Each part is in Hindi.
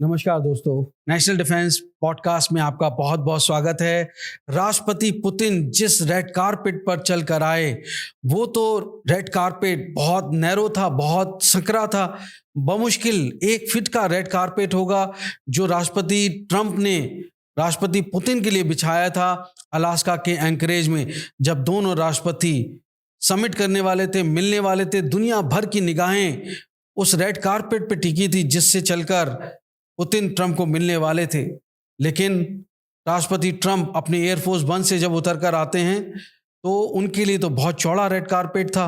नमस्कार दोस्तों, नेशनल डिफेंस पॉडकास्ट में आपका बहुत बहुत स्वागत है। राष्ट्रपति पुतिन जिस रेड कारपेट पर चल कर आए, वो तो रेड कारपेट बहुत नैरो था, बहुत संकरा था। बमुश्किल 1 फीट का रेड कारपेट होगा जो राष्ट्रपति ट्रंप ने राष्ट्रपति पुतिन के लिए बिछाया था अलास्का के एंकरेज में। जब दोनों राष्ट्रपति समिट करने वाले थे, मिलने वाले थे, दुनिया भर की निगाहें उस रेड कारपेट पे टिकी थी जिससे चलकर पुतिन ट्रंप को मिलने वाले थे। लेकिन राष्ट्रपति ट्रंप अपने एयरफोर्स वन से जब उतर कर आते हैं तो उनके लिए तो बहुत चौड़ा रेड कारपेट था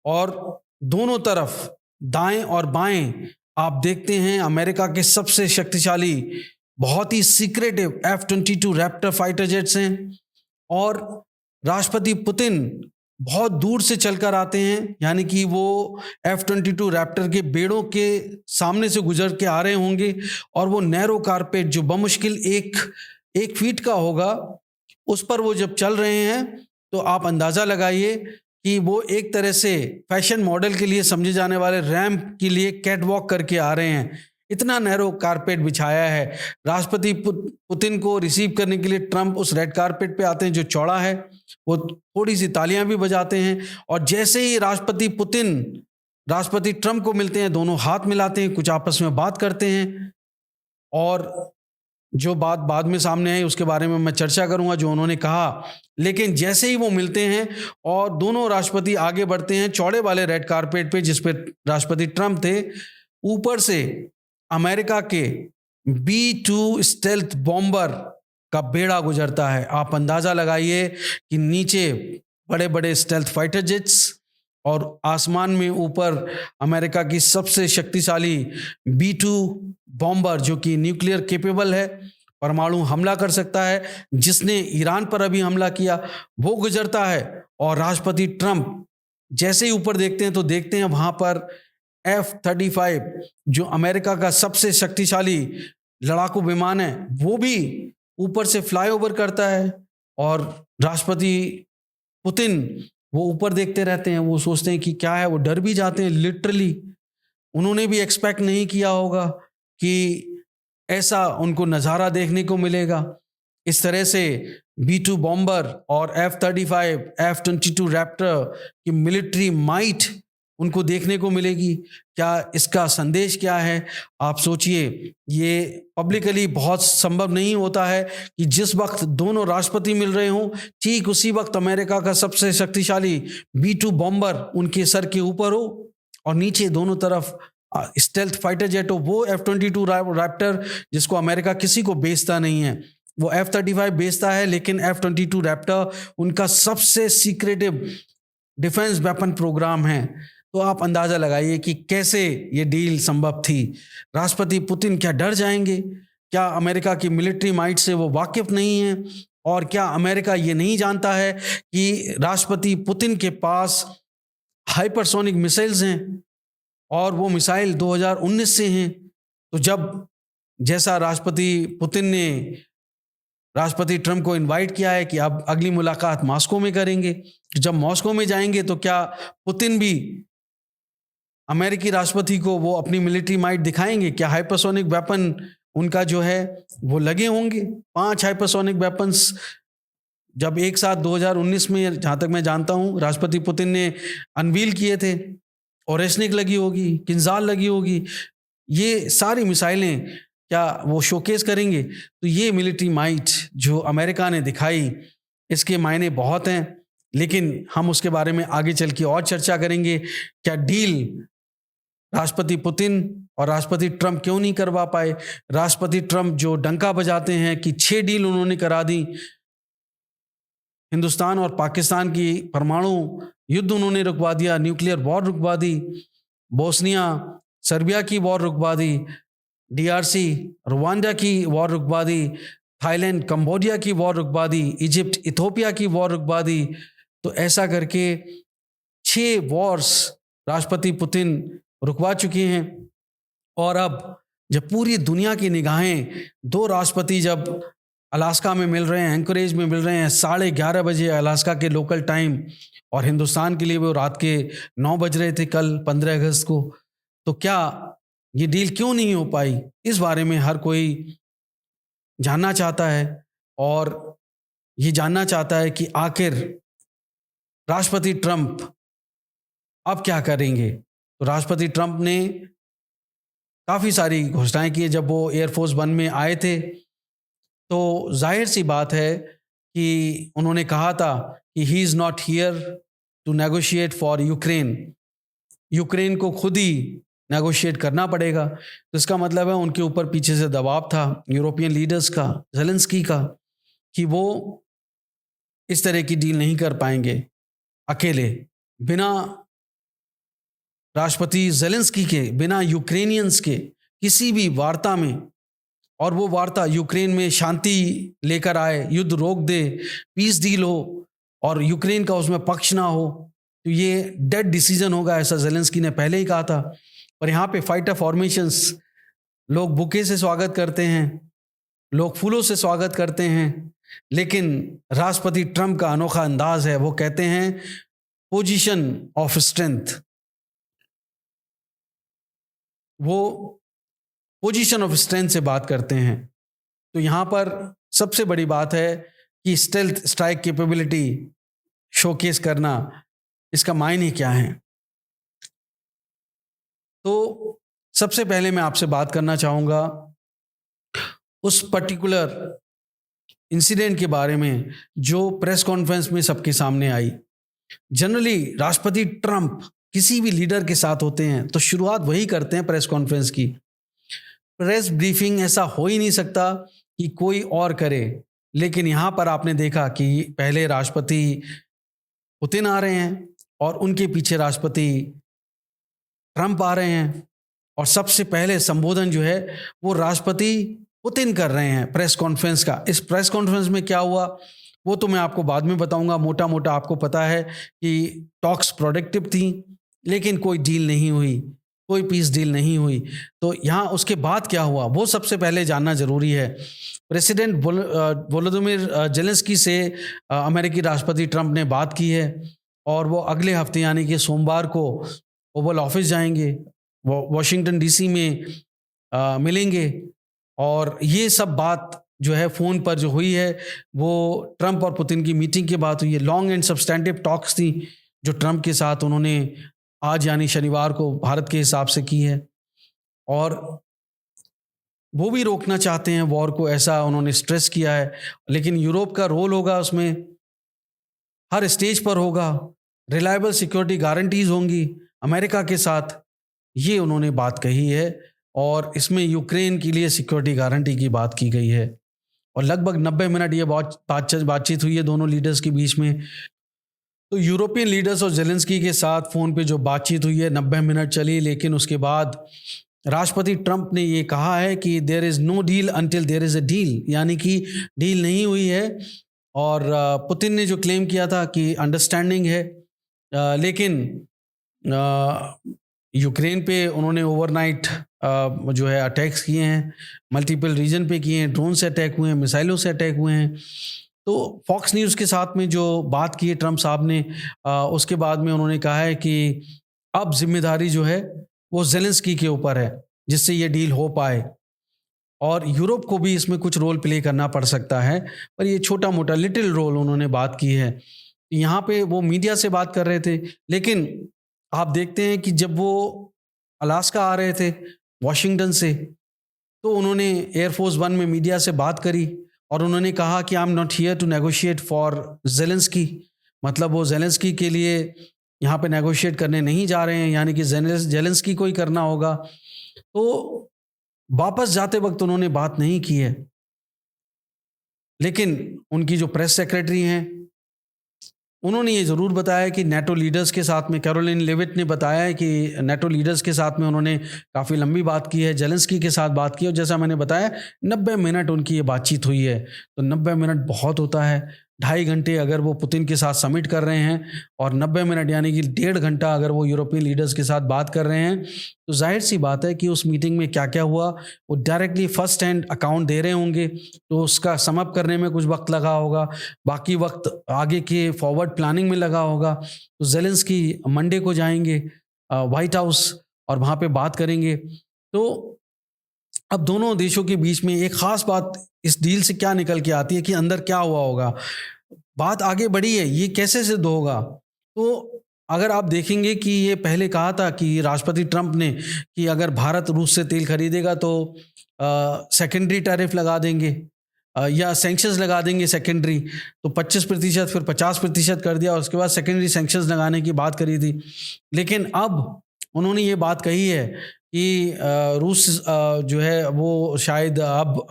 और दोनों तरफ दाएं और बाएं आप देखते हैं अमेरिका के सबसे शक्तिशाली, बहुत ही secretive F-22 raptor fighter jets हैं और राष्ट्रपति पुतिन बहुत दूर से चलकर आते हैं, यानी कि वो F-22 रैप्टर के बेड़ों के सामने से गुजर के आ रहे होंगे और वो नैरो कारपेट जो बमुश्किल एक फीट का होगा, उस पर वो जब चल रहे हैं तो आप अंदाज़ा लगाइए कि वो एक तरह से फैशन मॉडल के लिए समझे जाने वाले रैंप के लिए कैट वॉक करके आ रहे हैं। इतना नैरो कारपेट बिछाया है। राष्ट्रपति पुतिन को रिसीव करने के लिए ट्रंप उस रेड कारपेट पे आते हैं जो चौड़ा है। वो थोड़ी सी तालियां भी बजाते हैं और जैसे ही राष्ट्रपति पुतिन राष्ट्रपति ट्रंप को मिलते हैं, दोनों हाथ मिलाते हैं, कुछ आपस में बात करते हैं और जो बात बाद में सामने आई उसके बारे में मैं चर्चा करूंगा जो उन्होंने कहा। लेकिन जैसे ही वो मिलते हैं और दोनों राष्ट्रपति आगे बढ़ते हैं चौड़े वाले रेड कारपेट पे जिस पे राष्ट्रपति ट्रंप थे, ऊपर से अमेरिका के B-2 स्टेल्थ बॉम्बर का बेड़ा गुजरता है। आप अंदाजा लगाइए कि नीचे बड़े बड़े स्टेल्थ फाइटर जेट्स और आसमान में ऊपर अमेरिका की सबसे शक्तिशाली B-2 बॉम्बर जो कि न्यूक्लियर केपेबल है, परमाणु हमला कर सकता है, जिसने ईरान पर अभी हमला किया, वो गुजरता है। और राष्ट्रपति ट्रंप जैसे ही ऊपर देखते हैं तो देखते हैं वहां पर F-35 जो अमेरिका का सबसे शक्तिशाली लड़ाकू विमान है, वो भी ऊपर से फ्लाईओवर करता है और राष्ट्रपति पुतिन वो ऊपर देखते रहते हैं। वो सोचते हैं कि क्या है, वो डर भी जाते हैं लिटरली। उन्होंने भी एक्सपेक्ट नहीं किया होगा कि ऐसा उनको नज़ारा देखने को मिलेगा। इस तरह से B-2 बॉम्बर और F-35 F-22 रैप्टर की मिलिट्री माइट उनको देखने को मिलेगी। क्या इसका संदेश क्या है? आप सोचिए, ये पब्लिकली बहुत संभव नहीं होता है कि जिस वक्त दोनों राष्ट्रपति मिल रहे हों, ठीक उसी वक्त अमेरिका का सबसे शक्तिशाली B-2 बॉम्बर उनके सर के ऊपर हो और नीचे दोनों तरफ स्टेल्थ फाइटर जेट हो। वो F-22 रैप्टर जिसको अमेरिका किसी को बेचता नहीं है, वो F-35 बेचता है, लेकिन F-22 रैप्टर उनका सबसे सीक्रेटिव डिफेंस वेपन प्रोग्राम है। तो आप अंदाजा लगाइए कि कैसे ये डील संभव थी। राष्ट्रपति पुतिन क्या डर जाएंगे? क्या अमेरिका की मिलिट्री माइट से वो वाकिफ नहीं है? और क्या अमेरिका ये नहीं जानता है कि राष्ट्रपति पुतिन के पास हाइपरसोनिक मिसाइल्स हैं और वो मिसाइल 2019 से हैं? तो जब जैसा राष्ट्रपति पुतिन ने राष्ट्रपति ट्रंप को इनवाइट किया है कि अब अगली मुलाकात मॉस्को में करेंगे, जब मॉस्को में जाएंगे तो क्या पुतिन भी अमेरिकी राष्ट्रपति को वो अपनी मिलिट्री माइट दिखाएंगे? क्या हाइपरसोनिक वेपन उनका जो है वो लगे होंगे? 5 हाइपरसोनिक वेपन्स जब एक साथ 2019 में, जहाँ तक मैं जानता हूँ, राष्ट्रपति पुतिन ने अनवील किए थे, ओरेशनिक लगी होगी, किंजाल लगी होगी, ये सारी मिसाइलें क्या वो शोकेस करेंगे? तो ये मिलिट्री माइट जो अमेरिका ने दिखाई, इसके मायने बहुत हैं, लेकिन हम उसके बारे में आगे चल के और चर्चा करेंगे। क्या डील राष्ट्रपति पुतिन और राष्ट्रपति ट्रंप क्यों नहीं करवा पाए? राष्ट्रपति ट्रंप जो डंका बजाते हैं कि 6 डील उन्होंने करा दी, हिंदुस्तान और पाकिस्तान की परमाणु युद्ध उन्होंने रुकवा दिया, न्यूक्लियर वॉर रुकवा दी, बोस्निया सर्बिया की वॉर रुकवा दी, DRC रवांडा की वॉर रुकवा दी, थाईलैंड कंबोडिया की वॉर रुकवा दी, इजिप्ट इथोपिया की वॉर रुकवा दी। तो ऐसा करके 6 वॉर्स राष्ट्रपति पुतिन रुकवा चुके हैं। और अब जब पूरी दुनिया की निगाहें, 2 राष्ट्रपति जब अलास्का में मिल रहे हैं, एंकरेज में मिल रहे हैं 11:30 बजे अलास्का के लोकल टाइम, और हिंदुस्तान के लिए वो रात के 9 बज रहे थे कल 15 अगस्त को, तो क्या ये डील क्यों नहीं हो पाई, इस बारे में हर कोई जानना चाहता है और ये जानना चाहता है कि आखिर राष्ट्रपति ट्रंप अब क्या करेंगे। तो राष्ट्रपति ट्रंप ने काफ़ी सारी घोषणाएं की जब वो एयरफोर्स वन में आए थे। तो जाहिर सी बात है कि उन्होंने कहा था कि he is not here to negotiate for Ukraine. Ukraine को खुद ही नेगोशिएट करना पड़ेगा। तो इसका मतलब है उनके ऊपर पीछे से दबाव था यूरोपियन लीडर्स का, ज़ेलेंस्की का, कि वो इस तरह की डील नहीं कर पाएंगे अकेले, बिना राष्ट्रपति ज़ेलेंस्की के, बिना यूक्रेनियंस के किसी भी वार्ता में। और वो वार्ता यूक्रेन में शांति लेकर आए, युद्ध रोक दे, पीस डील हो और यूक्रेन का उसमें पक्ष ना हो, तो ये डेड डिसीजन होगा, ऐसा ज़ेलेंस्की ने पहले ही कहा था। और यहाँ पे फाइटर फॉर्मेशंस, लोग बुके से स्वागत करते हैं, लोग फूलों से स्वागत करते हैं, लेकिन राष्ट्रपति ट्रंप का अनोखा अंदाज है। वो कहते हैं पोजीशन ऑफ स्ट्रेंथ। वो पोजीशन ऑफ स्ट्रेंथ से बात करते हैं। तो यहाँ पर सबसे बड़ी बात है कि स्टेल्थ स्ट्राइक कैपेबिलिटी शोकेस करना, इसका मायने क्या है। तो सबसे पहले मैं आपसे बात करना चाहूँगा उस पर्टिकुलर इंसिडेंट के बारे में जो प्रेस कॉन्फ्रेंस में सबके सामने आई। जनरली राष्ट्रपति ट्रंप किसी भी लीडर के साथ होते हैं तो शुरुआत वही करते हैं प्रेस कॉन्फ्रेंस की। प्रेस ब्रीफिंग ऐसा हो ही नहीं सकता कि कोई और करे, लेकिन यहाँ पर आपने देखा कि पहले राष्ट्रपति पुतिन आ रहे हैं और उनके पीछे राष्ट्रपति ट्रंप आ रहे हैं, और सबसे पहले संबोधन जो है वो राष्ट्रपति पुतिन कर रहे हैं प्रेस कॉन्फ्रेंस का। इस प्रेस कॉन्फ्रेंस में क्या हुआ वो तो मैं आपको बाद में बताऊंगा। मोटा मोटा आपको पता है कि टॉक्स प्रोडक्टिव थी, लेकिन कोई डील नहीं हुई, कोई पीस डील नहीं हुई। तो यहाँ उसके बाद क्या हुआ वो सबसे पहले जानना जरूरी है। प्रेसिडेंट वोलोदिमिर जेलेंस्की से अमेरिकी राष्ट्रपति ट्रंप ने बात की है और वो अगले हफ्ते यानी कि सोमवार को ओवल ऑफिस जाएंगे, वो वॉशिंगटन डीसी में मिलेंगे। और ये सब बात जो है फ़ोन पर जो हुई है वो ट्रंप और पुतिन की मीटिंग के बाद हुई है। लॉन्ग एंड सब्सटेंटिव टॉक्स थी जो ट्रंप के साथ उन्होंने आज यानी शनिवार को भारत के हिसाब से की है, और वो भी रोकना चाहते हैं वॉर को, ऐसा उन्होंने स्ट्रेस किया है। लेकिन यूरोप का रोल होगा उसमें, हर स्टेज पर होगा, रिलायबल सिक्योरिटी गारंटीज होंगी अमेरिका के साथ, ये उन्होंने बात कही है। और इसमें यूक्रेन के लिए सिक्योरिटी गारंटी की बात की गई है। और लगभग 90 मिनट ये बातचीत हुई है दोनों लीडर्स के बीच में। तो यूरोपियन लीडर्स और जेलेंस्की के साथ फ़ोन पे जो बातचीत हुई है 90 मिनट चली, लेकिन उसके बाद राष्ट्रपति ट्रंप ने ये कहा है कि there is no deal until there is a deal, यानी कि डील नहीं हुई है। और पुतिन ने जो क्लेम किया था कि अंडरस्टैंडिंग है, लेकिन यूक्रेन पे उन्होंने ओवरनाइट जो है अटैक्स किए हैं, मल्टीपल रीजन पे किए हैं, ड्रोन से अटैक हुए हैं, मिसाइलों से अटैक हुए हैं। तो फॉक्स न्यूज़ के साथ में जो बात की है ट्रंप साहब ने, उसके बाद में उन्होंने कहा है कि अब जिम्मेदारी जो है वो जेलेंस्की के ऊपर है जिससे ये डील हो पाए, और यूरोप को भी इसमें कुछ रोल प्ले करना पड़ सकता है, पर ये छोटा मोटा लिटिल रोल उन्होंने बात की है। यहाँ पे वो मीडिया से बात कर रहे थे, लेकिन आप देखते हैं कि जब वो अलास्का आ रहे थे वॉशिंगटन से, तो उन्होंने एयरफोर्स वन में मीडिया से बात करी और उन्होंने कहा कि I am not here to negotiate for Zelensky. मतलब वो जेलेंस्की के लिए यहाँ पे नेगोशिएट करने नहीं जा रहे हैं, यानी कि जेलेंस्की को ही करना होगा। तो वापस जाते वक्त उन्होंने बात नहीं की है, लेकिन उनकी जो प्रेस सेक्रेटरी हैं उन्होंने ये ज़रूर बताया कि नेटो लीडर्स के साथ में, कैरोलिन लेविट ने बताया है कि नेटो लीडर्स के साथ में उन्होंने काफ़ी लंबी बात की है, जेलेंस्की के साथ बात की, और जैसा मैंने बताया 90 मिनट उनकी ये बातचीत हुई है। तो 90 मिनट बहुत होता है, 2.5 घंटे अगर वो पुतिन के साथ समिट कर रहे हैं और 90 मिनट यानी कि 1.5 घंटा अगर वो यूरोपियन लीडर्स के साथ बात कर रहे हैं, तो जाहिर सी बात है कि उस मीटिंग में क्या क्या हुआ वो डायरेक्टली फर्स्ट हैंड अकाउंट दे रहे होंगे, तो उसका समअप करने में कुछ वक्त लगा होगा, बाकी वक्त आगे के फॉरवर्ड प्लानिंग में लगा होगा। तो जेलेंस्की मंडे को जाएंगे व्हाइट हाउस और वहाँ पे बात करेंगे, तो अब दोनों देशों के बीच में एक खास बात इस डील से क्या निकल के आती है कि अंदर क्या हुआ होगा। बात आगे बढ़ी है, ये कैसे सिद्ध होगा? तो अगर आप देखेंगे कि ये पहले कहा था कि राष्ट्रपति ट्रंप ने कि अगर भारत रूस से तेल खरीदेगा तो सेकेंडरी टैरिफ लगा देंगे, या सैंक्शंस लगा देंगे सेकेंडरी। तो 25% फिर 50% कर दिया और उसके बाद सेकेंडरी सैंक्शंस लगाने की बात करी थी। लेकिन अब उन्होंने ये बात कही है कि रूस जो है वो शायद अब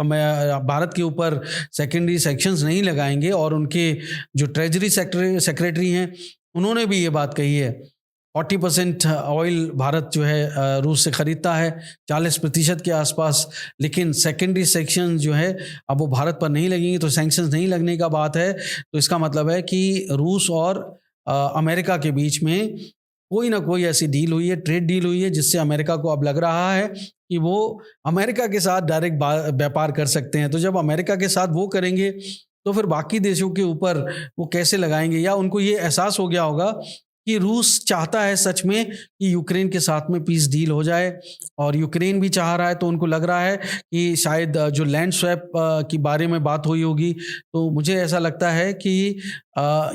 भारत के ऊपर सेकेंडरी सैंक्शंस नहीं लगाएंगे, और उनके जो ट्रेजरी सेक्रेटरी हैं उन्होंने भी ये बात कही है। 40% ऑयल भारत जो है रूस से खरीदता है, 40% के आसपास, लेकिन सेकेंडरी सैंक्शन जो है अब वो भारत पर नहीं लगेंगे। तो सैंक्शंस नहीं लगने का बात है, तो इसका मतलब है कि रूस और अमेरिका के बीच में कोई ना कोई ऐसी डील हुई है, ट्रेड डील हुई है, जिससे अमेरिका को अब लग रहा है कि वो अमेरिका के साथ डायरेक्ट व्यापार कर सकते हैं। तो जब अमेरिका के साथ वो करेंगे तो फिर बाकी देशों के ऊपर वो कैसे लगाएंगे? या उनको ये एहसास हो गया होगा कि रूस चाहता है सच में कि यूक्रेन के साथ में पीस डील हो जाए, और यूक्रेन भी चाह रहा है। तो उनको लग रहा है कि शायद जो लैंड स्वैप की बारे में बात हुई होगी, तो मुझे ऐसा लगता है कि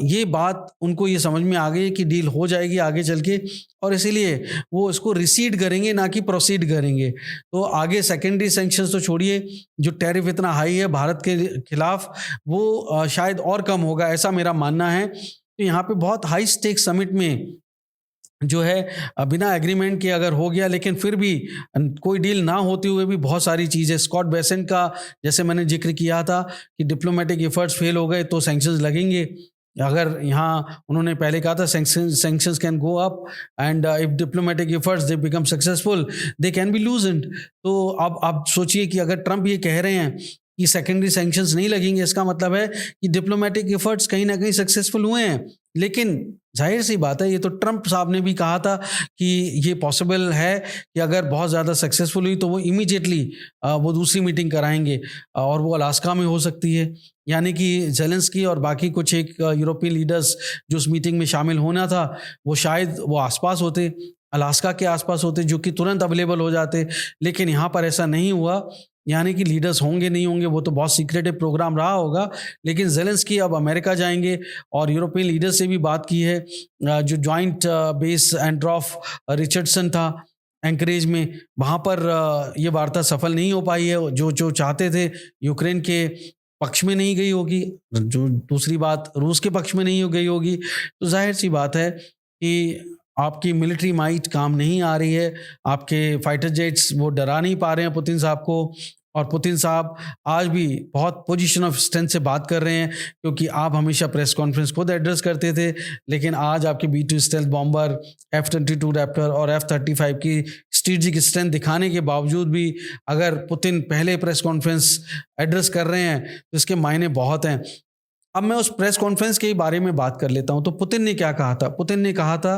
ये बात उनको ये समझ में आ गई कि डील हो जाएगी आगे चल के, और इसीलिए वो इसको रिसीड करेंगे ना कि प्रोसीड करेंगे। तो आगे सेकेंडरी सैंक्शंस तो छोड़िए, जो टैरिफ इतना हाई है भारत के खिलाफ वो शायद और कम होगा, ऐसा मेरा मानना है। तो यहाँ पे बहुत हाई स्टेक समिट में जो है बिना एग्रीमेंट के अगर हो गया, लेकिन फिर भी कोई डील ना होते हुए भी बहुत सारी चीज़ें, स्कॉट बेसेंट का जैसे मैंने जिक्र किया था कि डिप्लोमेटिक एफर्ट्स फेल हो गए तो सैंक्शंस लगेंगे। अगर यहाँ उन्होंने पहले कहा था sanctions can go up and if diplomatic efforts they become successful they can be loosened. तो अब आप सोचिए कि अगर ट्रंप ये कह रहे हैं कि सेकेंडरी सैंक्शंस नहीं लगेंगे, इसका मतलब है कि डिप्लोमेटिक एफर्ट्स कहीं ना कहीं सक्सेसफुल हुए हैं। लेकिन जाहिर सी बात है, ये तो ट्रंप साहब ने भी कहा था कि ये पॉसिबल है कि अगर बहुत ज़्यादा सक्सेसफुल हुई तो वो इमीडिएटली वो दूसरी मीटिंग कराएंगे, और वो अलास्का में हो सकती है। यानी कि जेलेंस्की और बाकी कुछ एक यूरोपियन लीडर्स जो उस मीटिंग में शामिल होना था, वो शायद वो आसपास होते, अलास्का के आसपास होते, जो कि तुरंत अवेलेबल हो जाते। लेकिन यहाँ पर ऐसा नहीं हुआ, यानी कि लीडर्स होंगे नहीं होंगे वो तो बहुत सीक्रेटिव प्रोग्राम रहा होगा। लेकिन जेलेंस्की अब अमेरिका जाएंगे और यूरोपियन लीडर से भी बात की है। जो जॉइंट बेस एंड्रॉफ रिचर्डसन था एंकरेज में, वहाँ पर ये वार्ता सफल नहीं हो पाई है। जो जो चाहते थे यूक्रेन के पक्ष में नहीं गई होगी, जो दूसरी बात रूस के पक्ष में नहीं हो गई होगी। तो जाहिर सी बात है कि आपकी मिलिट्री माइट काम नहीं आ रही है, आपके फाइटर जेट्स वो डरा नहीं पा रहे हैं पुतिन साहब को। और पुतिन साहब आज भी बहुत पोजीशन ऑफ स्ट्रेंथ से बात कर रहे हैं, क्योंकि आप हमेशा प्रेस कॉन्फ्रेंस खुद एड्रेस करते थे, लेकिन आज आपके B-2 stealth bomber, F-22 Raptor और F-35 की स्ट्रेटेजिक स्ट्रेंथ दिखाने के बावजूद भी अगर पुतिन पहले प्रेस कॉन्फ्रेंस एड्रेस कर रहे हैं तो इसके मायने बहुत हैं। अब मैं उस प्रेस कॉन्फ्रेंस के बारे में बात कर लेता हूं। तो पुतिन ने क्या कहा था? पुतिन ने कहा था,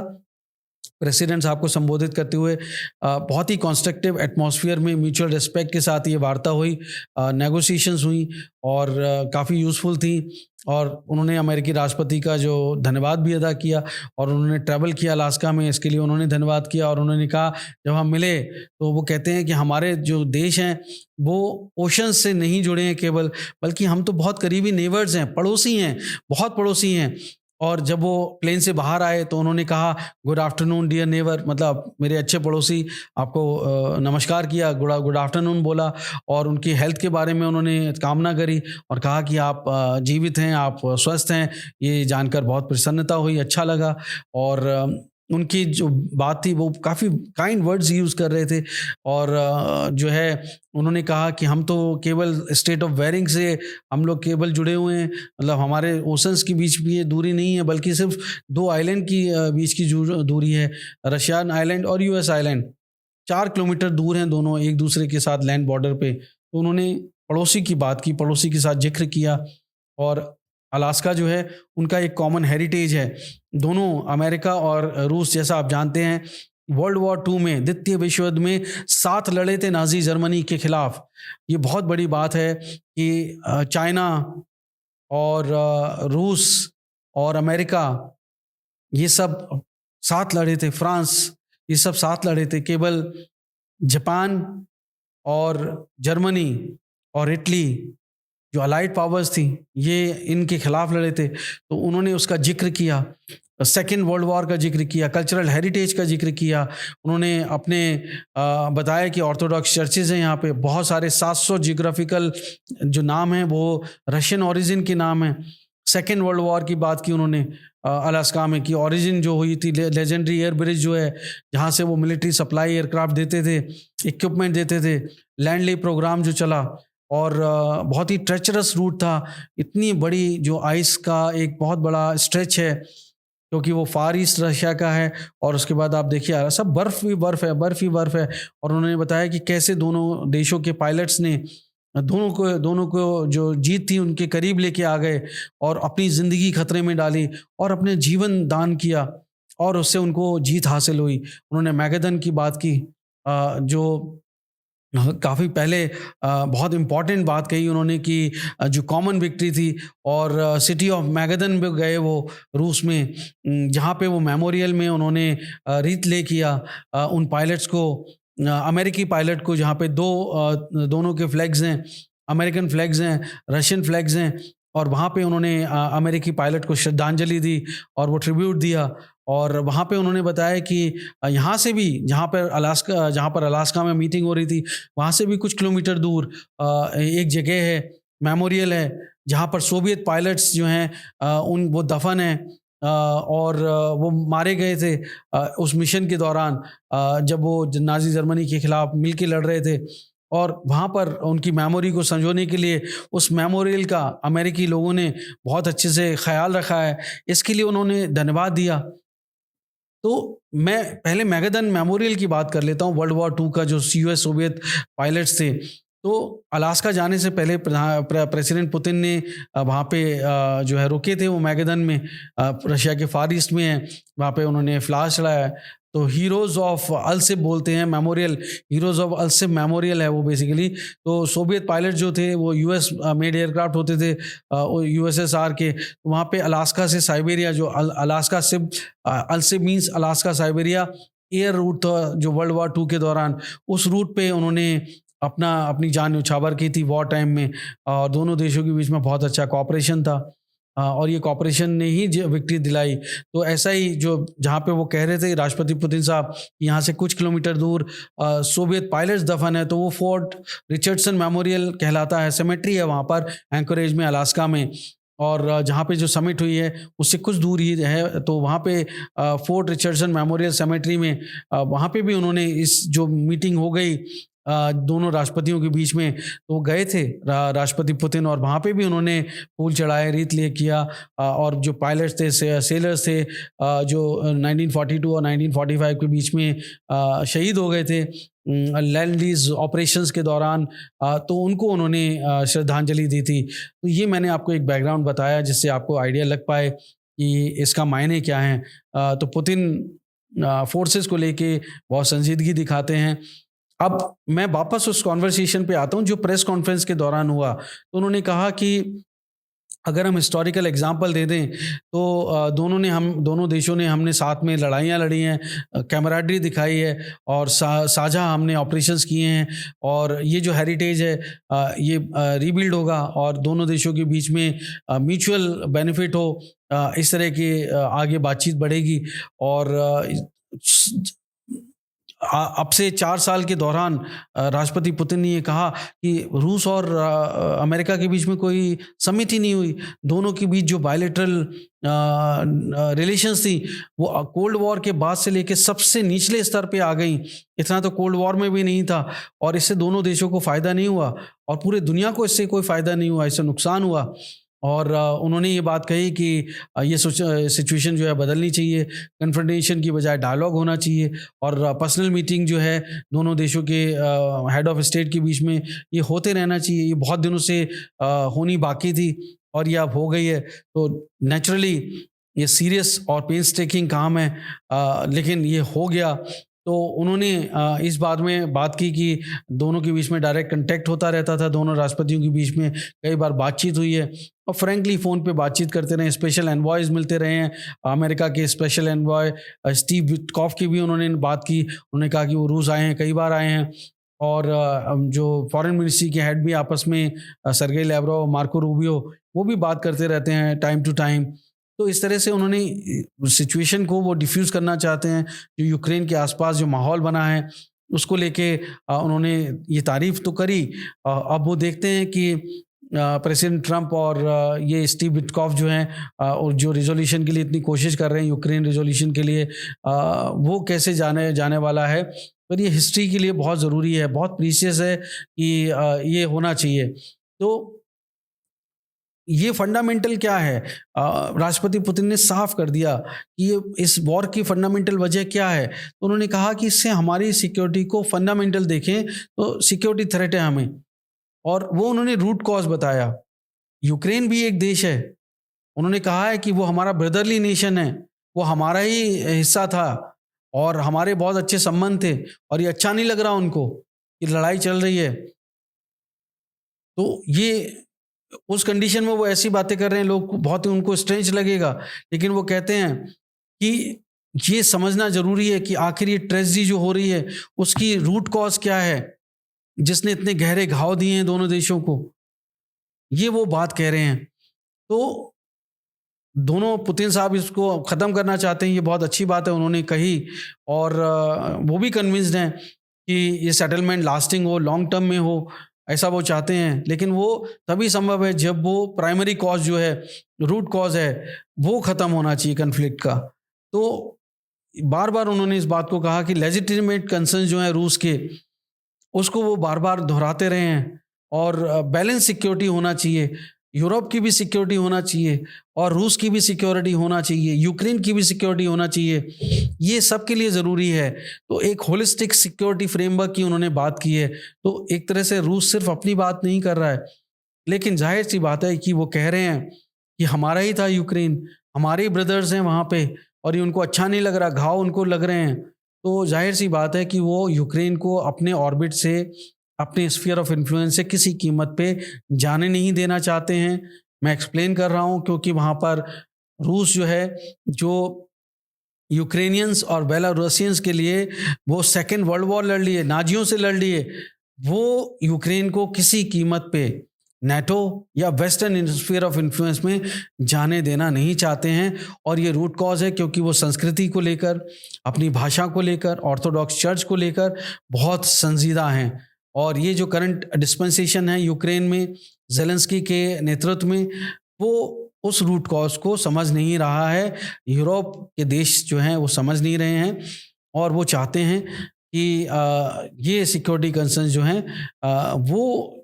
प्रेसिडेंट साहब को संबोधित करते हुए, बहुत ही कॉन्स्ट्रक्टिव एटमॉस्फेयर में म्यूचुअल रिस्पेक्ट के साथ ये वार्ता हुई, नेगोशिएशंस हुई और काफ़ी यूज़फुल थी। और उन्होंने अमेरिकी राष्ट्रपति का जो धन्यवाद भी अदा किया, और उन्होंने ट्रैवल किया अलास्का में, इसके लिए उन्होंने धन्यवाद किया। और उन्होंने कहा जब हम मिले तो वो कहते हैं कि हमारे जो देश हैं वो ओशन से नहीं जुड़े हैं केवल, बल्कि हम तो बहुत करीबी नेबर्स हैं, पड़ोसी हैं, बहुत पड़ोसी हैं। और जब वो प्लेन से बाहर आए तो उन्होंने कहा गुड आफ्टरनून डियर नेबर, मतलब मेरे अच्छे पड़ोसी, आपको नमस्कार किया, गुड आफ्टरनून बोला, और उनकी हेल्थ के बारे में उन्होंने कामना करी और कहा कि आप जीवित हैं, आप स्वस्थ हैं। ये जानकर बहुत प्रसन्नता हुई, अच्छा लगा। और उनकी जो बात थी वो काफ़ी काइंड वर्ड्स यूज़ कर रहे थे। और जो है उन्होंने कहा कि हम तो केवल स्टेट ऑफ वेरिंग से हम लोग केवल जुड़े हुए हैं, मतलब हमारे ओशंस के बीच भी ये दूरी नहीं है, बल्कि सिर्फ 2 आइलैंड की बीच की दूरी है, रशियन आइलैंड और US आइलैंड। 4 किलोमीटर दूर हैं दोनों एक दूसरे के साथ लैंड बॉर्डर पे। तो उन्होंने पड़ोसी की बात की, पड़ोसी के साथ जिक्र किया। और अलास्का जो है उनका एक कॉमन हेरिटेज है। दोनों अमेरिका और रूस, जैसा आप जानते हैं, वर्ल्ड वॉर 2 में, द्वितीय विश्व युद्ध में साथ लड़े थे नाजी जर्मनी के खिलाफ। ये बहुत बड़ी बात है कि चाइना और रूस और अमेरिका ये सब साथ लड़े थे, फ्रांस, ये सब साथ लड़े थे। केवल जापान और जर्मनी और इटली जो अलाइड पावर्स थी, ये इनके खिलाफ लड़े थे, तो उन्होंने उसका जिक्र किया। सेकेंड वर्ल्ड वॉर का जिक्र किया, कल्चरल हेरिटेज का जिक्र किया। उन्होंने अपने बताया कि ऑर्थोडॉक्स चर्चेज़ हैं यहाँ पे, बहुत सारे 700 जियोग्राफिकल जो नाम हैं वो रशियन ओरिजिन के नाम हैं। सेकेंड वर्ल्ड वॉर की बात की उन्होंने अलास्का में, कि ओरिजिन जो हुई थी, लेजेंडरी एयर ब्रिज जो है, जहाँ से वो मिलिट्री सप्लाई एयरक्राफ्ट देते थे, इक्विपमेंट देते थे, लैंड ली प्रोग्राम जो चला, और बहुत ही ट्रेचरस रूट था। इतनी बड़ी जो आइस का एक बहुत बड़ा स्ट्रेच है, क्योंकि वो फार ईस्ट रशिया का है, और उसके बाद आप देखिए सब बर्फ़ ही बर्फ़ है, बर्फ़ ही बर्फ़ है। और उन्होंने बताया कि कैसे दोनों देशों के पायलट्स ने दोनों को जो जीत थी उनके करीब लेके आ गए, और अपनी ज़िंदगी खतरे में डाली, और अपने जीवन दान किया, और उससे उनको जीत हासिल हुई। उन्होंने मैगेदन की बात की, जो काफ़ी पहले बहुत इम्पॉर्टेंट बात कही उन्होंने, कि जो कॉमन विक्ट्री थी, और सिटी ऑफ मैगेदन में गए वो रूस में, जहाँ पे वो मेमोरियल में उन्होंने रीत ले किया उन पायलट्स को, अमेरिकी पायलट को, जहाँ पे दोनों के फ्लैग्स हैं, अमेरिकन फ्लैग्स हैं, रशियन फ्लैग्स हैं, और वहाँ पे उन्होंने अमेरिकी पायलट को श्रद्धांजलि दी और वो ट्रिब्यूट दिया। और वहाँ पे उन्होंने बताया कि यहाँ से भी, जहाँ पर अलास्का में मीटिंग हो रही थी, वहाँ से भी कुछ किलोमीटर दूर एक जगह है, मेमोरियल है, जहाँ पर सोवियत पायलट्स जो हैं वो दफन हैं, और वो मारे गए थे उस मिशन के दौरान, जब वो नाजी जर्मनी के खिलाफ मिलके लड़ रहे थे। और वहाँ पर उनकी मेमोरी को संजोने के लिए उस मेमोरियल का अमेरिकी लोगों ने बहुत अच्छे से ख्याल रखा है, इसके लिए उन्होंने धन्यवाद दिया। तो मैं पहले मैगेदन मेमोरियल की बात कर लेता हूँ, वर्ल्ड वॉर 2 का, जो यूएस सोवियत पायलट्स थे। तो अलास्का जाने से पहले प्रेसिडेंट पुतिन ने वहाँ पे जो है रुके थे वो मैगेदन में, रशिया के फार ईस्ट में है, वहाँ पे उन्होंने फ्लास चढ़ाया है। तो हीरोज़ ऑफ अल्सिप बोलते हैं मेमोरियल, हीरोज़ ऑफ अल्सिप मेमोरियल है वो बेसिकली। तो सोवियत पायलट जो थे वो यूएस मेड एयरक्राफ्ट होते थे, यूएसएसआर के। तो वहाँ पे अलास्का से साइबेरिया, जो अलास्का सिप ALSIB means Alaska Siberia air route था, जो वर्ल्ड वॉर 2 के दौरान उस रूट पे उन्होंने अपनी जान न्यौछावर की थी वॉर टाइम में, और दोनों देशों के बीच में बहुत अच्छा कॉपरेशन था, और ये कॉपरेशन ने ही विक्ट्री दिलाई। तो ऐसा ही जो जहाँ पे वो कह रहे थे राष्ट्रपति पुतिन साहब, यहाँ से कुछ किलोमीटर दूर सोवियत पायलट्स दफन है, तो वो फोर्ट रिचर्डसन मेमोरियल कहलाता है, सेमेट्री है वहाँ पर एंकोरेज में, अलास्का में। और जहाँ पे जो समिट हुई है उससे कुछ दूर ही है, तो वहाँ पे फोर्ट रिचर्डसन मेमोरियल सेमेट्री में वहाँ पे भी उन्होंने इस जो मीटिंग हो गई दोनों राष्ट्रपतियों के बीच में, तो वो गए थे राष्ट्रपति पुतिन, और वहाँ पे भी उन्होंने फूल चढ़ाए, रीत ले किया। और जो पायलट्स थे, सेलर्स थे, जो 1942 और 1945 के बीच में शहीद हो गए थे लैंड लीज ऑपरेशंस के दौरान, तो उनको उन्होंने श्रद्धांजलि दी थी। तो ये मैंने आपको एक बैकग्राउंड बताया जिससे आपको आइडिया लग पाए कि इसका मायने क्या है। तो पुतिन फोर्सेस को लेके बहुत संजीदगी दिखाते हैं। अब मैं वापस उस कॉन्वर्सेशन पे आता हूँ जो प्रेस कॉन्फ्रेंस के दौरान हुआ। तो उन्होंने कहा कि अगर हम हिस्टोरिकल एग्जांपल दे दें तो दोनों देशों ने हमने साथ में लड़ाइयाँ लड़ी हैं, कैमराडरी दिखाई है, और साझा हमने ऑपरेशंस किए हैं, और ये जो हेरिटेज है ये रीबिल्ड होगा, और दोनों देशों के बीच में म्यूचुअल बेनिफिट हो, इस तरह की आगे बातचीत बढ़ेगी। और अब से 4 साल के दौरान राष्ट्रपति पुतिन ने ये कहा कि रूस और अमेरिका के बीच में कोई समिट ही नहीं हुई। दोनों के बीच जो बायलैटरल रिलेशंस थी वो कोल्ड वॉर के बाद से लेके सबसे निचले स्तर पे आ गई। इतना तो कोल्ड वॉर में भी नहीं था, और इससे दोनों देशों को फ़ायदा नहीं हुआ, और पूरे दुनिया को इससे कोई फ़ायदा नहीं हुआ, इससे नुकसान हुआ। और उन्होंने ये बात कही कि ये सिचुएशन जो है बदलनी चाहिए, कन्फ्रंटेशन की बजाय डायलॉग होना चाहिए, और पर्सनल मीटिंग जो है दोनों देशों के हेड ऑफ स्टेट के बीच में ये होते रहना चाहिए। ये बहुत दिनों से होनी बाकी थी और ये अब हो गई है। तो नेचुरली ये सीरियस और पेंस टेकिंग काम है, लेकिन ये हो गया। तो उन्होंने इस बात में बात की कि दोनों के बीच में डायरेक्ट कांटेक्ट होता रहता था, दोनों राष्ट्रपतियों के बीच में कई बार बातचीत हुई है और फ्रैंकली फ़ोन पे बातचीत करते रहे, स्पेशल एनवॉयज़ मिलते रहे हैं। अमेरिका के स्पेशल एनवॉय स्टीव विटकॉफ की भी उन्होंने बात की, उन्होंने कहा कि वो रूस आए हैं, कई बार आए हैं और जो फॉरेन मिनिस्ट्री के हेड भी आपस में सर्गेई लैवरोव, मार्को रूबियो, वो भी बात करते रहते हैं टाइम टू टाइम। तो इस तरह से उन्होंने सिचुएशन को वो डिफ्यूज़ करना चाहते हैं। जो यूक्रेन के आसपास जो माहौल बना है उसको लेके उन्होंने ये तारीफ़ तो करी। अब वो देखते हैं कि प्रेसिडेंट ट्रंप और ये स्टीव विटकॉफ जो हैं और जो रिज़ोल्यूशन के लिए इतनी कोशिश कर रहे हैं, यूक्रेन रिज़ोल्यूशन के लिए, वो कैसे जाने वाला है। पर ये हिस्ट्री के लिए बहुत ज़रूरी है, बहुत प्रीशियस है कि ये होना चाहिए। तो ये फंडामेंटल क्या है? राष्ट्रपति पुतिन ने साफ कर दिया कि ये इस वॉर की फंडामेंटल वजह क्या है। तो उन्होंने कहा कि इससे हमारी सिक्योरिटी को फंडामेंटल देखें तो सिक्योरिटी थ्रेट है हमें, और वो उन्होंने रूट कॉज बताया। यूक्रेन भी एक देश है, उन्होंने कहा है कि वो हमारा ब्रदरली नेशन है, वो हमारा ही हिस्सा था और हमारे बहुत अच्छे संबंध थे, और ये अच्छा नहीं लग रहा उनको कि लड़ाई चल रही है। तो ये उस कंडीशन में वो ऐसी बातें कर रहे हैं, लोग बहुत ही उनको स्ट्रेंज लगेगा, लेकिन वो कहते हैं कि ये समझना ज़रूरी है कि आखिर ये ट्रेजेडी जो हो रही है उसकी रूट कॉज क्या है, जिसने इतने गहरे घाव दिए हैं दोनों देशों को। ये वो बात कह रहे हैं। तो दोनों पुतिन साहब इसको ख़त्म करना चाहते हैं, ये बहुत अच्छी बात है उन्होंने कही, और वो भी कन्विंस्ड हैं कि ये सेटलमेंट लास्टिंग हो, लॉन्ग टर्म में हो, ऐसा वो चाहते हैं। लेकिन वो तभी संभव है जब वो प्राइमरी कॉज जो है, रूट कॉज है, वो ख़त्म होना चाहिए कन्फ्लिक्ट का। तो बार बार उन्होंने इस बात को कहा कि लेजिटिमेट कंसर्न जो है रूस के, उसको वो बार बार दोहराते रहे हैं, और बैलेंस सिक्योरिटी होना चाहिए, यूरोप की भी सिक्योरिटी होना चाहिए और रूस की भी सिक्योरिटी होना चाहिए, यूक्रेन की भी सिक्योरिटी होना चाहिए, ये सब के लिए ज़रूरी है। तो एक होलिस्टिक सिक्योरिटी फ्रेमवर्क की उन्होंने बात की है। तो एक तरह से रूस सिर्फ अपनी बात नहीं कर रहा है, लेकिन जाहिर सी बात है कि वो कह रहे हैं कि हमारा ही था यूक्रेन, हमारे ही ब्रदर्स हैं वहाँ पे, और ये उनको अच्छा नहीं लग रहा, घाव उनको लग रहे हैं। तो जाहिर सी बात है कि वो यूक्रेन को अपने ऑर्बिट से, अपने स्फीयर ऑफ इन्फ्लुएंस से किसी कीमत पे जाने नहीं देना चाहते हैं। मैं एक्सप्लेन कर रहा हूँ क्योंकि वहाँ पर रूस जो है, जो यूक्रेनियंस और बेलारूसियंस के लिए वो सेकेंड वर्ल्ड वॉर लड़ लिए, नाजियों से लड़ लिए, वो यूक्रेन को किसी कीमत पे नेटो या वेस्टर्न स्फीयर ऑफ इन्फ्लुएंस में जाने देना नहीं चाहते हैं। और ये रूट कॉज है क्योंकि वो संस्कृति को लेकर, अपनी भाषा को लेकर, ऑर्थोडॉक्स चर्च को लेकर बहुत संजीदा हैं। और ये जो करंट डिस्पेंसेशन है यूक्रेन में ज़ेलेंस्की के नेतृत्व में, वो उस रूट कॉज को समझ नहीं रहा है। यूरोप के देश जो हैं वो समझ नहीं रहे हैं, और वो चाहते हैं कि ये सिक्योरिटी कंसर्न जो हैं वो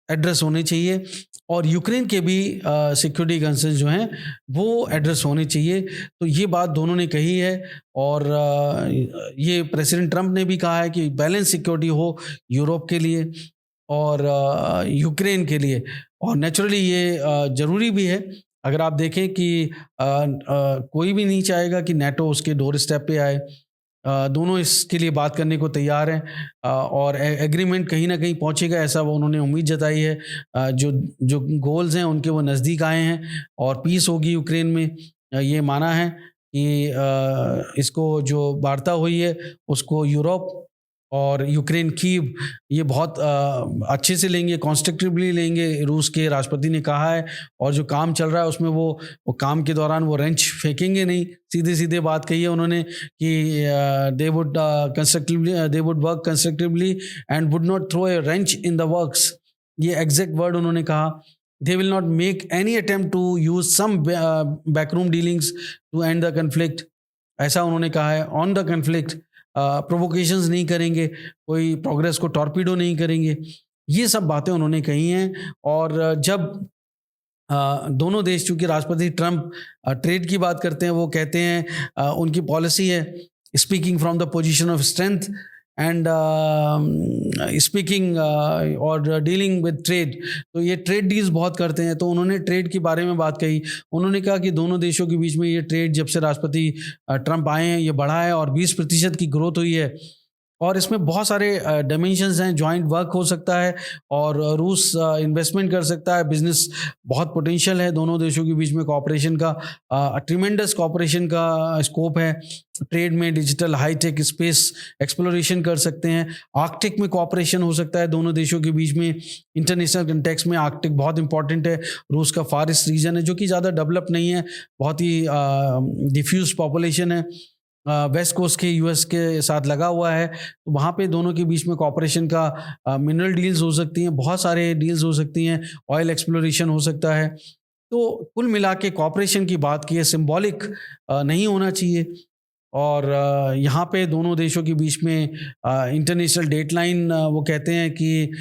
एड्रेस होने चाहिए, और यूक्रेन के भी सिक्योरिटी कंसर्न जो हैं वो एड्रेस होने चाहिए। तो ये बात दोनों ने कही है, और ये प्रेसिडेंट ट्रंप ने भी कहा है कि बैलेंस सिक्योरिटी हो यूरोप के लिए और यूक्रेन के लिए, और नेचुरली ये ज़रूरी भी है। अगर आप देखें कि कोई भी नहीं चाहेगा कि नेटो उसके डोर स्टेप पे आए। दोनों इसके लिए बात करने को तैयार हैं, और एग्रीमेंट कहीं ना कहीं पहुंचेगा, ऐसा वो उन्होंने उम्मीद जताई है। जो जो गोल्स हैं उनके वो नज़दीक आए हैं, और पीस होगी यूक्रेन में, ये माना है कि इसको जो वार्ता हुई है उसको यूरोप और यूक्रेन कीव ये बहुत अच्छे से लेंगे, कॉन्स्ट्रक्टिवली लेंगे, रूस के राष्ट्रपति ने कहा है। और जो काम चल रहा है उसमें वो काम के दौरान वो रेंच फेंकेंगे नहीं, सीधे सीधे बात कही है उन्होंने कि they would work constructively and would not throw a wrench in the works, ये एग्जैक्ट वर्ड उन्होंने कहा। They will not make any attempt to use some backroom dealings to end the conflict, ऐसा उन्होंने कहा है। ऑन द कन्फ्लिक्ट प्रोवोकेशंस नहीं करेंगे, कोई प्रोग्रेस को टॉर्पीडो नहीं करेंगे, ये सब बातें उन्होंने कही हैं। और जब दोनों देश, चूंकि राष्ट्रपति ट्रंप ट्रेड की बात करते हैं, वो कहते हैं उनकी पॉलिसी है speaking from the position of strength, and speaking और डीलिंग विद ट्रेड, तो ये ट्रेड डील्स बहुत करते हैं, तो उन्होंने ट्रेड के बारे में बात कही। उन्होंने कहा कि दोनों देशों के बीच में ये ट्रेड जब से राष्ट्रपति ट्रंप आए हैं ये बढ़ा है और 20% की ग्रोथ हुई है, और इसमें बहुत सारे डायमेंशंस हैं। जॉइंट वर्क हो सकता है और रूस इन्वेस्टमेंट कर सकता है, बिजनेस बहुत पोटेंशियल है दोनों देशों के बीच में कोऑपरेशन का, ट्रिमेंडस कोऑपरेशन का स्कोप है। ट्रेड में डिजिटल हाईटेक स्पेस एक्सप्लोरेशन कर सकते हैं, आर्कटिक में कोऑपरेशन हो सकता है दोनों देशों के बीच में। इंटरनेशनल कंटेक्स्ट में आर्कटिक बहुत इंपॉर्टेंट है, रूस का फार ईस्ट रीजन है जो कि ज़्यादा डेवलप नहीं है, बहुत ही डिफ्यूज पॉपुलेशन है, वेस्ट कोस्ट के यूएस के साथ लगा हुआ है, तो वहाँ पे दोनों के बीच में कोऑपरेशन का मिनरल डील्स हो सकती हैं, बहुत सारे डील्स हो सकती हैं, ऑयल एक्सप्लोरेशन हो सकता है। तो कुल मिला के कोऑपरेशन की बात की है, सिंबॉलिक नहीं होना चाहिए। और यहाँ पे दोनों देशों के बीच में इंटरनेशनल डेडलाइन, वो कहते हैं कि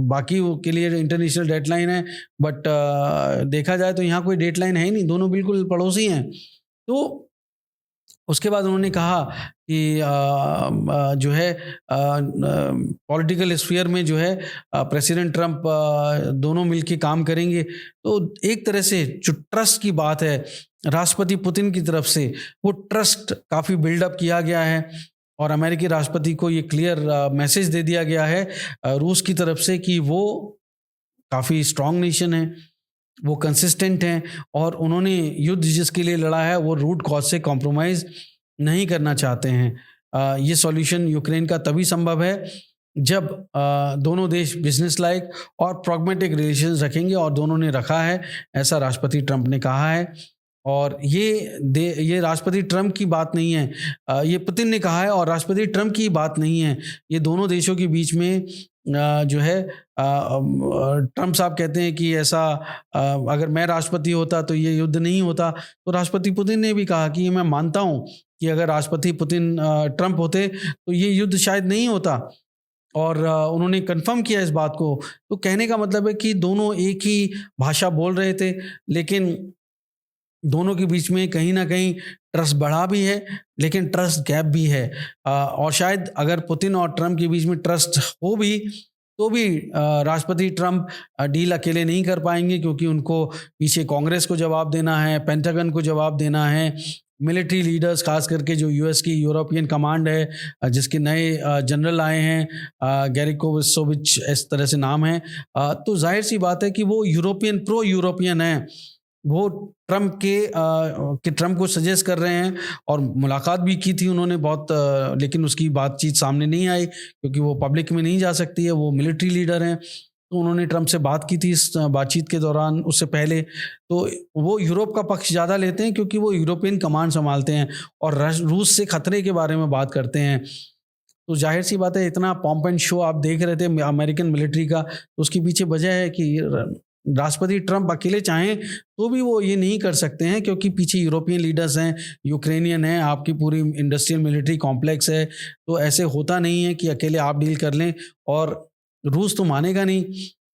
बाकी के लिए इंटरनेशनल डेडलाइन है, बट देखा जाए तो यहाँ कोई डेडलाइन है ही नहीं, दोनों बिल्कुल पड़ोसी हैं। तो उसके बाद उन्होंने कहा कि जो है पॉलिटिकल स्फीयर में जो है प्रेसिडेंट ट्रंप दोनों मिलके काम करेंगे। तो एक तरह से जो ट्रस्ट की बात है राष्ट्रपति पुतिन की तरफ से, वो ट्रस्ट काफ़ी बिल्डअप किया गया है और अमेरिकी राष्ट्रपति को ये क्लियर मैसेज दे दिया गया है रूस की तरफ से कि वो काफ़ी स्ट्रांग नेशन है, वो कंसिस्टेंट हैं और उन्होंने युद्ध जिसके लिए लड़ा है वो रूट कॉज से कॉम्प्रोमाइज़ नहीं करना चाहते हैं। ये सॉल्यूशन यूक्रेन का तभी संभव है जब दोनों देश बिजनेस लाइक और प्रॉग्मेटिक रिलेशंस रखेंगे, और दोनों ने रखा है, ऐसा राष्ट्रपति ट्रंप ने कहा है। और ये राष्ट्रपति ट्रंप की बात नहीं है, ये पुतिन ने कहा है और राष्ट्रपति ट्रंप की बात नहीं है, ये दोनों देशों के बीच में जो है ट्रंप साहब कहते हैं कि ऐसा अगर मैं राष्ट्रपति होता तो ये युद्ध नहीं होता। तो राष्ट्रपति पुतिन ने भी कहा कि मैं मानता हूँ कि अगर राष्ट्रपति पुतिन ट्रंप होते तो ये युद्ध शायद नहीं होता, और उन्होंने कंफर्म किया इस बात को। तो कहने का मतलब है कि दोनों एक ही भाषा बोल रहे थे, लेकिन दोनों के बीच में कहीं ना कहीं ट्रस्ट बढ़ा भी है, लेकिन ट्रस्ट गैप भी है। और शायद अगर पुतिन और ट्रंप के बीच में ट्रस्ट हो भी तो भी राष्ट्रपति ट्रंप डील अकेले नहीं कर पाएंगे, क्योंकि उनको पीछे कांग्रेस को जवाब देना है, पेंटागन को जवाब देना है, मिलिट्री लीडर्स खास करके जो यूएस की यूरोपियन कमांड है जिसके नए जनरल आए हैं, गैरिकोविच इस तरह से नाम है। तो जाहिर सी बात है कि वो प्रो यूरोपियन है, वो ट्रंप को सजेस्ट कर रहे हैं, और मुलाकात भी की थी उन्होंने बहुत, लेकिन उसकी बातचीत सामने नहीं आई क्योंकि वो पब्लिक में नहीं जा सकती है, वो मिलिट्री लीडर हैं। तो उन्होंने ट्रंप से बात की थी इस बातचीत के दौरान, उससे पहले। तो वो यूरोप का पक्ष ज़्यादा लेते हैं क्योंकि वो यूरोपियन कमांड संभालते हैं और रूस से खतरे के बारे में बात करते हैं। तो जाहिर सी बात है, इतना पॉम्प एंड शो आप देख रहे थे अमेरिकन मिलिट्री का, तो उसके पीछे वजह है कि राष्ट्रपति ट्रंप अकेले चाहें तो भी वो ये नहीं कर सकते हैं, क्योंकि पीछे यूरोपियन लीडर्स हैं, यूक्रेनियन हैं, आपकी पूरी इंडस्ट्रियल मिलिट्री कॉम्प्लेक्स है। तो ऐसे होता नहीं है कि अकेले आप डील कर लें, और रूस तो मानेगा नहीं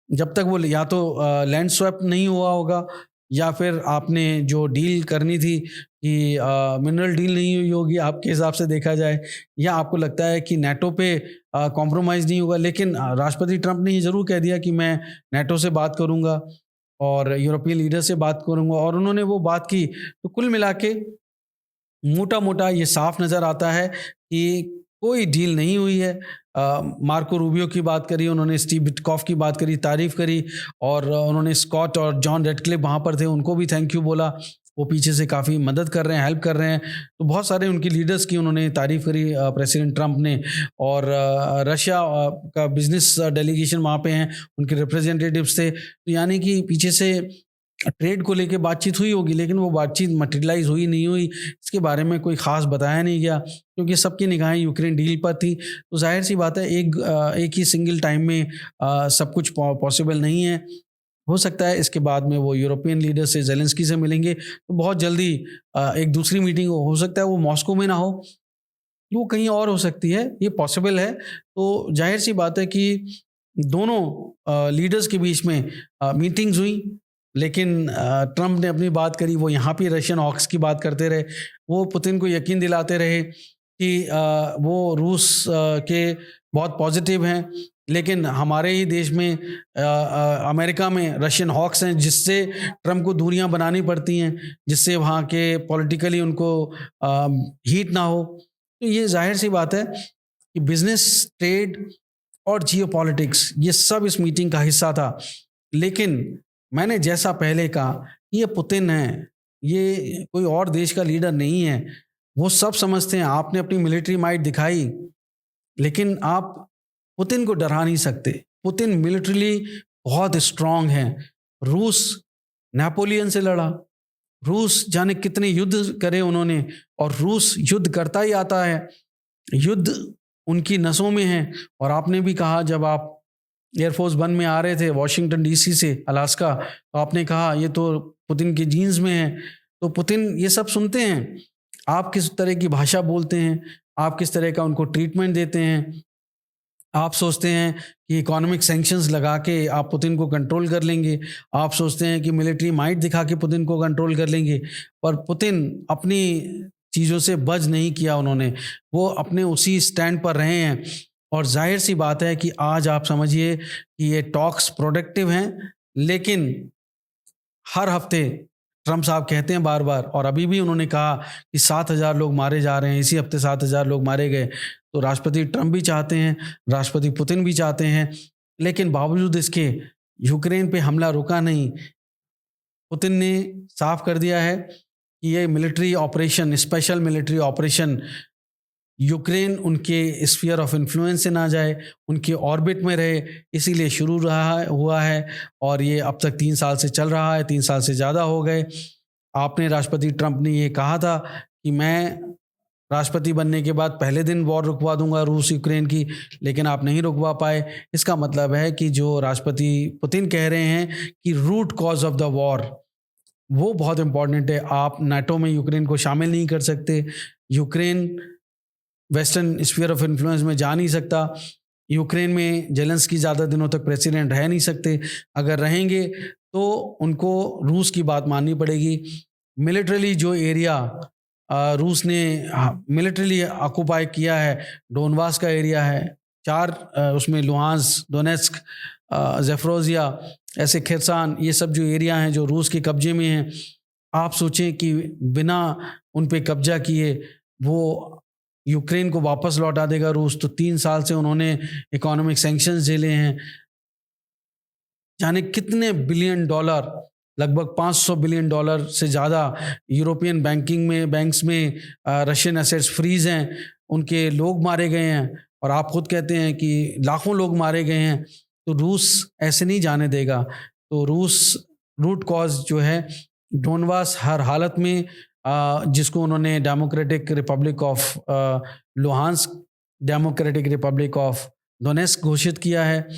जब तक वो या तो लैंड स्वैप नहीं हुआ होगा, या फिर आपने जो डील करनी थी कि मिनरल डील नहीं हुई होगी आपके हिसाब से देखा जाए, या आपको लगता है कि नेटो पे कॉम्प्रोमाइज़ नहीं होगा। लेकिन राष्ट्रपति ट्रंप ने ये ज़रूर कह दिया कि मैं नेटो से बात करूंगा और यूरोपियन लीडर से बात करूंगा, और उन्होंने वो बात की। तो कुल मिला के मोटा मोटा ये साफ नज़र आता है कि कोई डील नहीं हुई है। मार्को रूबियो की बात करी उन्होंने, स्टीव विटकॉफ की बात करी, तारीफ़ करी, और उन्होंने स्कॉट और जॉन रेडक्लिफ वहाँ पर थे, उनको भी थैंक यू बोला, वो पीछे से काफ़ी मदद कर रहे हैं, हेल्प कर रहे हैं। तो बहुत सारे उनकी लीडर्स की उन्होंने तारीफ़ करी प्रेसिडेंट ट्रंप ने। और रशिया का बिजनेस डेलीगेशन वहाँ पे हैं, उनके रिप्रेजेंटेटिव्स थे। तो यानी कि पीछे से ट्रेड को लेके बातचीत हुई होगी, लेकिन वो बातचीत मटेरियलाइज हुई नहीं हुई, इसके बारे में कोई ख़ास बताया नहीं गया, क्योंकि सबकी निगाहें यूक्रेन डील पर थी। तो जाहिर सी बात है, एक ही सिंगल टाइम में सब कुछ पॉसिबल नहीं है। हो सकता है इसके बाद में वो यूरोपियन लीडर से, जेलेंस्की से मिलेंगे, तो बहुत जल्दी एक दूसरी मीटिंग हो सकता है, वो मॉस्को में ना हो, वो कहीं और हो सकती है, ये पॉसिबल है। तो जाहिर सी बात है कि दोनों लीडर्स के बीच में मीटिंग्स हुई, लेकिन ट्रंप ने अपनी बात करी, वो यहाँ पे रशियन हॉक्स की बात करते रहे, वो पुतिन को यकीन दिलाते रहे कि वो रूस के बहुत पॉजिटिव हैं, लेकिन हमारे ही देश में अमेरिका में रशियन हॉक्स हैं, जिससे ट्रम्प को दूरियां बनानी पड़ती हैं, जिससे वहाँ के पॉलिटिकली उनको हीट ना हो। तो ये जाहिर सी बात है कि बिजनेस, ट्रेड और जियोपॉलिटिक्स ये सब इस मीटिंग का हिस्सा था। लेकिन मैंने जैसा पहले कहा, ये पुतिन है, ये कोई और देश का लीडर नहीं है। वो सब समझते हैं, आपने अपनी मिलिट्री माइट दिखाई, लेकिन आप पुतिन को डरा नहीं सकते। पुतिन मिलिट्रीली बहुत स्ट्रांग है। रूस नेपोलियन से लड़ा, रूस जाने कितने युद्ध करे उन्होंने, और रूस युद्ध करता ही आता है, युद्ध उनकी नसों में है। और आपने भी कहा, जब आप एयरफोर्स वन में आ रहे थे वॉशिंगटन डीसी से अलास्का, तो आपने कहा ये तो पुतिन की जीन्स में है। तो पुतिन ये सब सुनते हैं, आप किस तरह की भाषा बोलते हैं, आप किस तरह का उनको ट्रीटमेंट देते हैं। आप सोचते हैं कि इकोनॉमिक सैंक्शंस लगा के आप पुतिन को कंट्रोल कर लेंगे, आप सोचते हैं कि मिलिट्री माइट दिखा के पुतिन को कंट्रोल कर लेंगे, पर पुतिन अपनी चीज़ों से बच नहीं किया उन्होंने, वो अपने उसी स्टैंड पर रहे हैं। और जाहिर सी बात है कि आज आप समझिए कि ये टॉक्स प्रोडक्टिव हैं, लेकिन हर हफ्ते ट्रम्प साहब कहते हैं बार बार, और अभी भी उन्होंने कहा कि 7,000 लोग मारे जा रहे हैं, इसी हफ्ते 7,000 लोग मारे गए। तो राष्ट्रपति ट्रम्प भी चाहते हैं, राष्ट्रपति पुतिन भी चाहते हैं, लेकिन बावजूद इसके यूक्रेन पे हमला रुका नहीं। पुतिन ने साफ कर दिया है कि ये military operation, special military operation, Ukraine उनके स्फीयर ऑफ इन्फ्लुएंस से ना जाए, उनके ऑर्बिट में रहे, इसीलिए शुरू हुआ है। और ये अब तक 3 साल से चल रहा है, 3 साल से ज़्यादा हो गए। आपने, राष्ट्रपति ट्रंप ने ये कहा था कि मैं राष्ट्रपति बनने के बाद पहले दिन वॉर रुकवा दूंगा रूस यूक्रेन की, लेकिन आप नहीं रुकवा पाए। इसका मतलब है कि जो राष्ट्रपति पुतिन कह रहे हैं कि root cause of the war, वो बहुत इंपॉर्टेंट है। आप नाटो में यूक्रेन को शामिल नहीं कर सकते, Ukraine western sphere of influence में जा नहीं सकता, यूक्रेन में जेलेंस्की ज़्यादा दिनों तक प्रेसिडेंट रह नहीं सकते, अगर रहेंगे तो उनको रूस की बात माननी पड़ेगी। मिलिट्रली जो एरिया रूस ने मिलिट्रली ऑक्यूपाई किया है, डोनबास का एरिया है, 4 उसमें लुहांस, डोनेस्क, ज़ेफरोजिया, ऐसे खिरसान, ये सब जो एरिया हैं जो रूस के कब्जे में हैं, आप सोचें कि बिना उन पे कब्जा किए वो यूक्रेन को वापस लौटा देगा रूस। तो 3 साल से उन्होंने इकोनॉमिक सैंक्शंस झेले हैं, जाने कितने बिलियन डॉलर, लगभग $500 बिलियन से ज़्यादा यूरोपियन बैंक्स में रशियन एसेट्स फ्रीज हैं, उनके लोग मारे गए हैं, और आप खुद कहते हैं कि लाखों लोग मारे गए हैं। तो रूस ऐसे नहीं जाने देगा। तो रूस रूट कॉज जो है डोनबास हर हालत में, जिसको उन्होंने democratic Republic of Luhansk, democratic Republic of Donetsk घोषित किया है,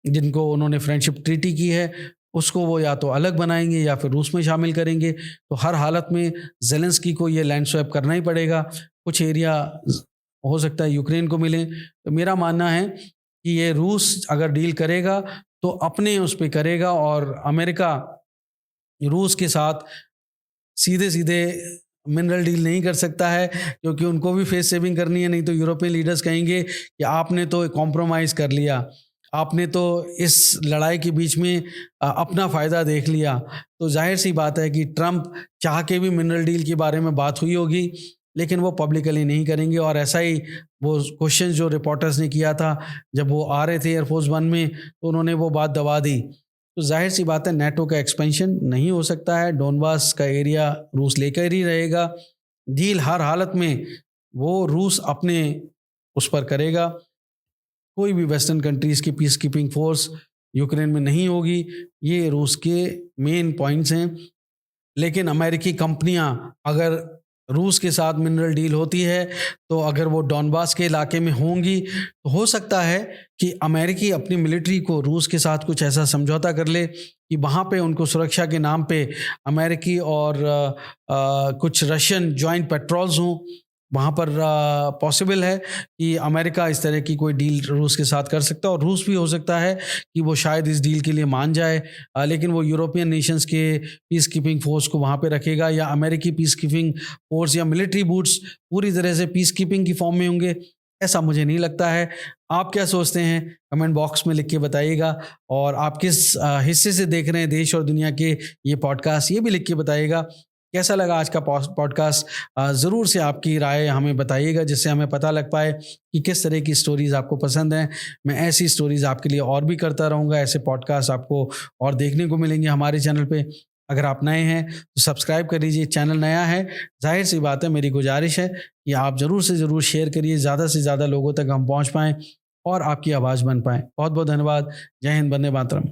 जिनको उन्होंने फ्रेंडशिप ट्रीटी की है, उसको वो या तो अलग बनाएंगे या फिर रूस में शामिल करेंगे। तो हर हालत में जेलेंस्की को ये लैंड स्वैप करना ही पड़ेगा। कुछ एरिया हो सकता है यूक्रेन को मिले। तो मेरा मानना है कि ये रूस अगर डील करेगा तो अपने उस पर करेगा, और अमेरिका रूस के साथ सीधे सीधे मिनरल डील नहीं कर सकता है, क्योंकि उनको भी फेस सेविंग करनी है। नहीं तो यूरोपियन लीडर्स कहेंगे कि आपने तो कॉम्प्रोमाइज़ कर लिया, आपने तो इस लड़ाई के बीच में अपना फ़ायदा देख लिया। तो जाहिर सी बात है कि ट्रंप चाह के भी मिनरल डील के बारे में बात हुई होगी, लेकिन वो पब्लिकली नहीं करेंगे। और ऐसा ही वो क्वेश्चन जो रिपोर्टर्स ने किया था जब वो आ रहे थे एयरफोर्स वन में, तो उन्होंने वो बात दबा दी। तो जाहिर सी बात है नेटो का एक्सपेंशन नहीं हो सकता है, डोनबास का एरिया रूस लेकर ही रहेगा। डील हर हालत में वो रूस अपने उस पर करेगा। कोई भी वेस्टर्न कंट्रीज़ की पीस कीपिंग फोर्स यूक्रेन में नहीं होगी। ये रूस के मेन पॉइंट्स हैं। लेकिन अमेरिकी कंपनियां अगर रूस के साथ मिनरल डील होती है, तो अगर वो डॉनबास के इलाके में होंगी, तो हो सकता है कि अमेरिकी अपनी मिलिट्री को रूस के साथ कुछ ऐसा समझौता कर ले कि वहाँ पे उनको सुरक्षा के नाम पे अमेरिकी और कुछ रशियन जॉइंट पेट्रोल्स हों, वहाँ पर पॉसिबल है कि अमेरिका इस तरह की कोई डील रूस के साथ कर सकता है, और रूस भी हो सकता है कि वो शायद इस डील के लिए मान जाए, लेकिन वो यूरोपियन नेशंस के पीस कीपिंग फोर्स को वहाँ पे रखेगा, या अमेरिकी पीस कीपिंग फोर्स या मिलिट्री बूट्स पूरी तरह से पीस कीपिंग की फॉर्म में होंगे, ऐसा मुझे नहीं लगता है। आप क्या सोचते हैं, कमेंट बॉक्स में लिख के बताइएगा, और आप किस हिस्से से देख रहे हैं देश और दुनिया के ये पॉडकास्ट, ये भी लिख के बताइएगा। कैसा लगा आज का पॉडकास्ट, ज़रूर से आपकी राय हमें बताइएगा, जिससे हमें पता लग पाए कि किस तरह की स्टोरीज़ आपको पसंद हैं। मैं ऐसी स्टोरीज़ आपके लिए और भी करता रहूँगा, ऐसे पॉडकास्ट आपको और देखने को मिलेंगे हमारे चैनल पे। अगर आप नए हैं तो सब्सक्राइब कर लीजिए, चैनल नया है, ज़ाहिर सी बात है, मेरी गुजारिश है कि आप ज़रूर से ज़रूर शेयर करिए, ज़्यादा से ज़्यादा लोगों तक हम पहुँच पाएँ और आपकी आवाज़ बन पाएँ। बहुत बहुत धन्यवाद। जय हिंद, वंदे मातरम।